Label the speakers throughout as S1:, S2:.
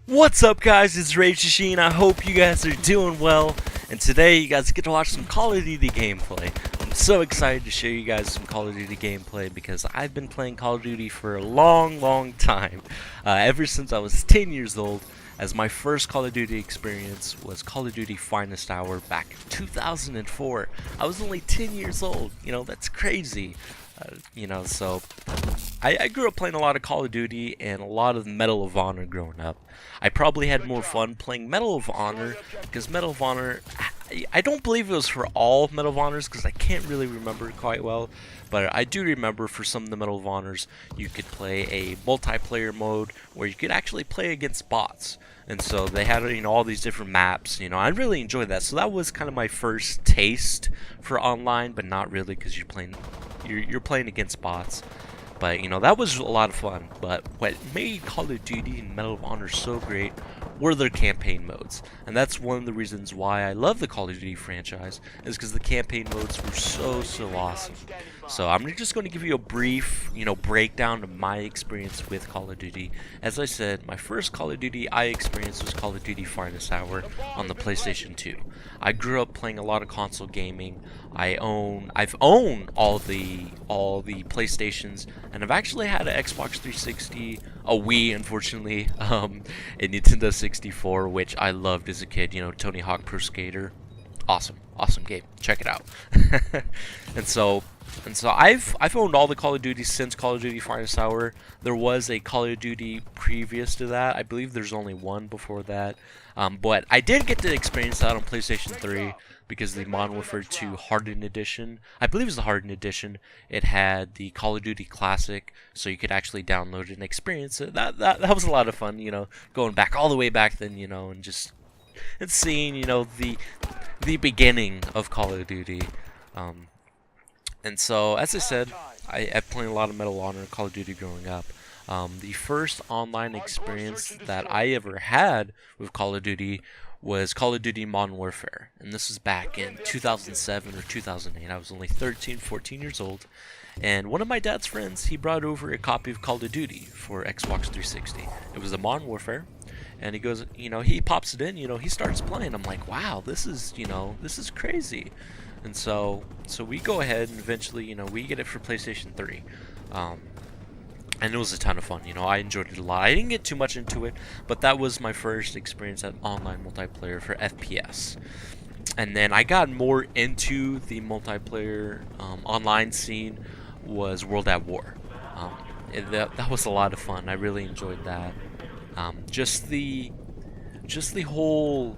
S1: What's up, guys? It's Ragemachine. I hope you guys are doing well. And today you guys get to watch some Call of Duty gameplay. I'm so excited to show you guys some Call of Duty gameplay because I've been playing Call of Duty for a long time. Ever since I was 10 years old, as my first Call of Duty experience was Call of Duty Finest Hour back in 2004. I was only 10 years old. You know, that's crazy. So I grew up playing a lot of Call of Duty and a lot of Medal of Honor growing up. I probably had more fun playing Medal of Honor because Medal of Honor, I don't believe it was for all Medal of Honors because I can't really remember it quite well, but I do remember for some of the Medal of Honors you could play a multiplayer mode where you could actually play against bots. And so they had, all these different maps. I really enjoyed that. So that was kind of my first taste for online, but not really because you're playing against bots. But that was a lot of fun. But what made Call of Duty and Medal of Honor so great were their campaign modes, and that's one of the reasons why I love the Call of Duty franchise, is because the campaign modes were so awesome. So I'm just going to give you a brief breakdown of my experience with Call of Duty. As I said, my first Call of Duty I experienced was Call of Duty Finest Hour on the PlayStation 2. I grew up playing a lot of console gaming. I've owned all the PlayStations, and I've actually had an Xbox 360, a Wii, unfortunately, a Nintendo 64, which I loved as a kid. Tony Hawk Pro Skater, awesome game. Check it out. and so I've owned all the Call of Duty since Call of Duty Finest Hour. There was a Call of Duty previous to that. I believe there's only one before that. But I did get to experience that on PlayStation 3 because the Modern Warfare 2 Hardened Edition, I believe it was the Hardened Edition, it had the Call of Duty Classic, so you could actually download it and experience it. That was a lot of fun, going back all the way back then, and seeing, the beginning of Call of Duty. And so, as I said, I played a lot of Medal of Honor and Call of Duty growing up. The first online experience that I ever had with Call of Duty was Call of Duty Modern Warfare. And this was back in 2007 or 2008. I was only 13, 14 years old. And one of my dad's friends, he brought over a copy of Call of Duty for Xbox 360. It was the Modern Warfare. And he goes, he pops it in, he starts playing. I'm like, wow, this is crazy. And so we go ahead and eventually, we get it for PlayStation 3. And it was a ton of fun, I enjoyed it a lot. I didn't get too much into it, but that was my first experience at online multiplayer for FPS. And then I got more into the multiplayer online scene was World at War. That was a lot of fun. I really enjoyed that. Just the whole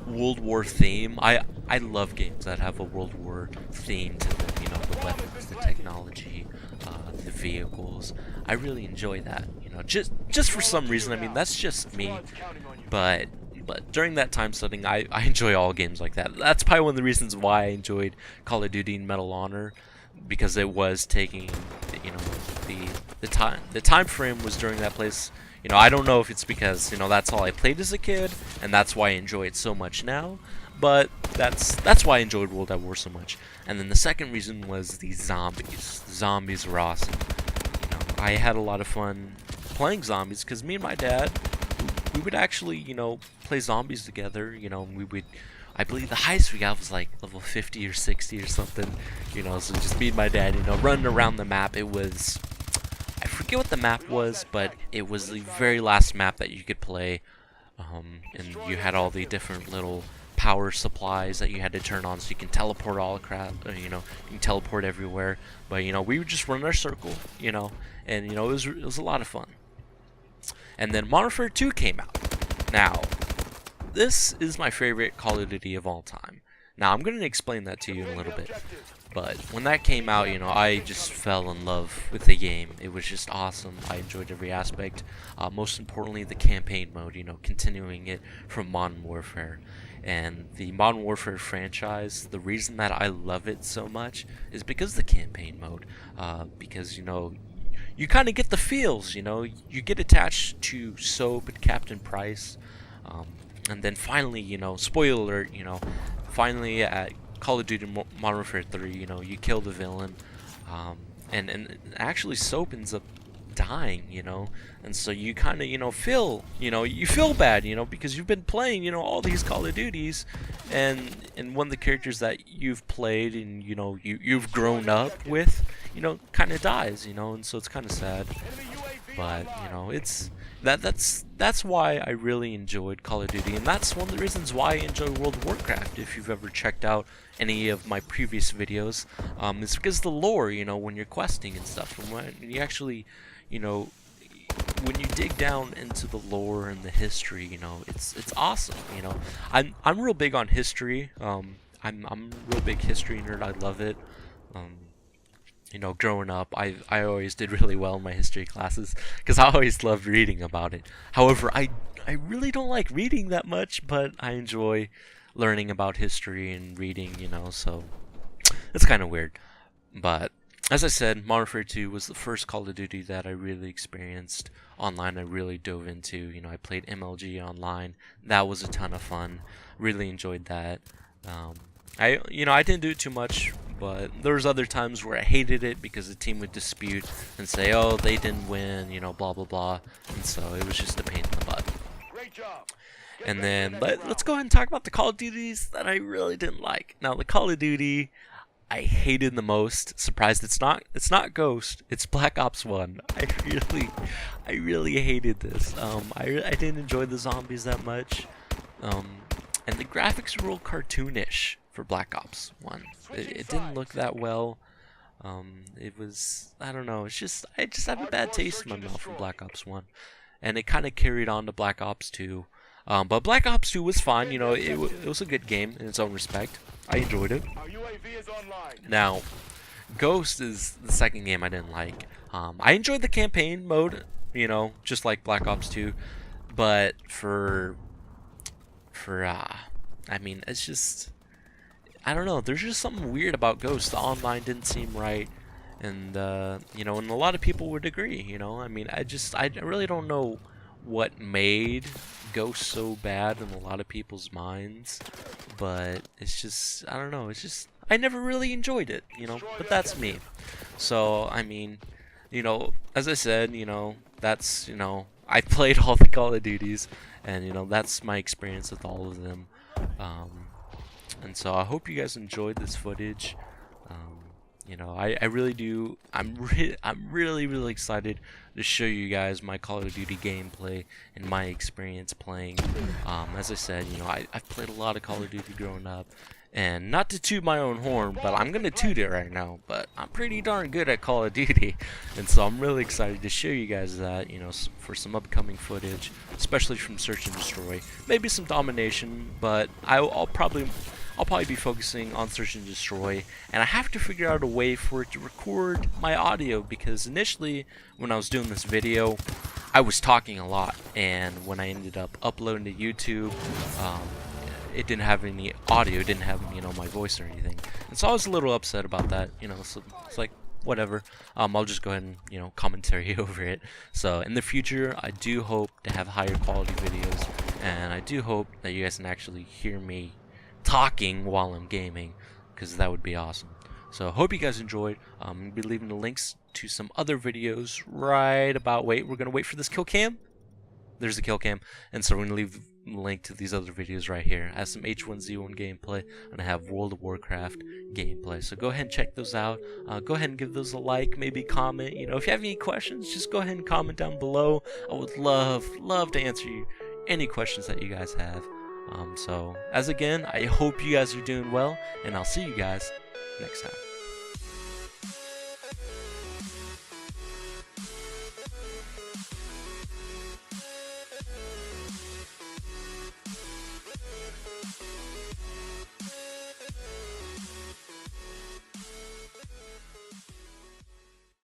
S1: World War theme. I love games that have a World War theme to them. The weapons, the technology, the vehicles. I really enjoy that. Just for some reason. I mean, that's just me. But during that time setting, I enjoy all games like that. That's probably one of the reasons why I enjoyed Call of Duty and Medal of Honor, because it was taking the time frame was during that place. I don't know if it's because that's all I played as a kid and that's why I enjoy it so much now, but that's why I enjoyed World at War so much. And then the second reason was the zombies. The zombies were awesome. I had a lot of fun playing zombies because me and my dad, we would actually play zombies together. I believe the highest we got was like level 50 or 60 or something. So just me and my dad, running around the map. It was, I forget what the map was, but it was the very last map that you could play. And you had all the different little power supplies that you had to turn on so you can teleport all across, you can teleport everywhere. But we would just run our circle, and it was a lot of fun. And then Modern Warfare 2 came out. Now, this is my favorite Call of Duty of all time. Now, I'm going to explain that to you in a little bit. But when that came out, I just fell in love with the game. It was just awesome. I enjoyed every aspect. Most importantly, the campaign mode, continuing it from Modern Warfare. And the Modern Warfare franchise, the reason that I love it so much is because of the campaign mode. Because, you kind of get the feels, you get attached to Soap and Captain Price. And then finally, spoiler alert, finally at Call of Duty Modern Warfare 3, you kill the villain, and actually Soap ends up dying, you know, and so you kind of, you know, you feel bad, you know, because you've been playing, you know, all these Call of Duties, and one of the characters that you've played and, you know, you've grown up with, you know, kind of dies, you know, and so it's kind of sad. But you know, it's that's why I really enjoyed Call of Duty, and that's one of the reasons why I enjoy World of Warcraft. If you've ever checked out any of my previous videos, it's because the lore, you know, when you're questing and stuff, and when you actually, you know, when you dig down into the lore and the history, you know, it's awesome. You know, I'm real big on history. I'm a real big history nerd. I love it. You know, growing up, I always did really well in my history classes because I always loved reading about it. However, I really don't like reading that much, but I enjoy learning about history and reading, you know, so it's kind of weird. But as I said, Modern Warfare 2 was the first Call of Duty that I really experienced online. I really dove into, you know, I played MLG online. That was a ton of fun. Really enjoyed that. I didn't do it too much, but there was other times where I hated it because the team would dispute and say, oh, they didn't win, you know, blah blah blah, and so it was just a pain in the butt.
S2: Great job.
S1: And then let's go ahead and talk about the Call of Duties that I really didn't like. Now, the Call of Duty I hated the most, surprised it's not Ghost, it's Black Ops 1. I really hated this. I didn't enjoy the zombies that much. And the graphics were real cartoonish for Black Ops 1. It didn't look that well. It was, I don't know, I just have a bad taste in my mouth from Black Ops 1. And it kind of carried on to Black Ops 2. But Black Ops 2 was fine, you know, it was a good game in its own respect. I enjoyed it. Now, Ghost is the second game I didn't like. I enjoyed the campaign mode, you know, just like Black Ops 2. But I mean, it's just, I don't know, there's just something weird about Ghost. The online didn't seem right, and you know, and a lot of people would agree, you know. I mean, I really don't know what made Ghost so bad in a lot of people's minds, but it's just, I don't know, it's just, I never really enjoyed it, you know, but that's me. So, I mean, you know, as I said, you know, that's, you know, I played all the Call of Duties, and you know, that's my experience with all of them. And so I hope you guys enjoyed this footage. You know, I really do. I'm really excited to show you guys my Call of Duty gameplay and my experience playing. As I said, you know, I've played a lot of Call of Duty growing up, and not to toot my own horn, but I'm gonna toot it right now. But I'm pretty darn good at Call of Duty, and so I'm really excited to show you guys that, you know, for some upcoming footage, especially from Search and Destroy, maybe some Domination, but I'll probably be focusing on Search and Destroy, and I have to figure out a way for it to record my audio, because initially when I was doing this video I was talking a lot, and when I ended up uploading to YouTube, it didn't have any audio, it didn't have, you know, my voice or anything, and so I was a little upset about that, you know. So it's like, whatever, I'll just go ahead and, you know, commentary over it. So in the future, I do hope to have higher quality videos, and I do hope that you guys can actually hear me talking while I'm gaming, because that would be awesome. So hope you guys enjoyed. I'm going to be leaving the links to some other videos right about, we're going to wait for this kill cam. There's the kill cam, and so we're going to leave the link to these other videos right here. I have some H1Z1 gameplay, and I have World of Warcraft gameplay, so go ahead and check those out. Go ahead and give those a like, maybe comment. You know, if you have any questions, just go ahead and comment down below. I would love to answer any questions that you guys have. So, as again, I hope you guys are doing well, and I'll see you guys next time.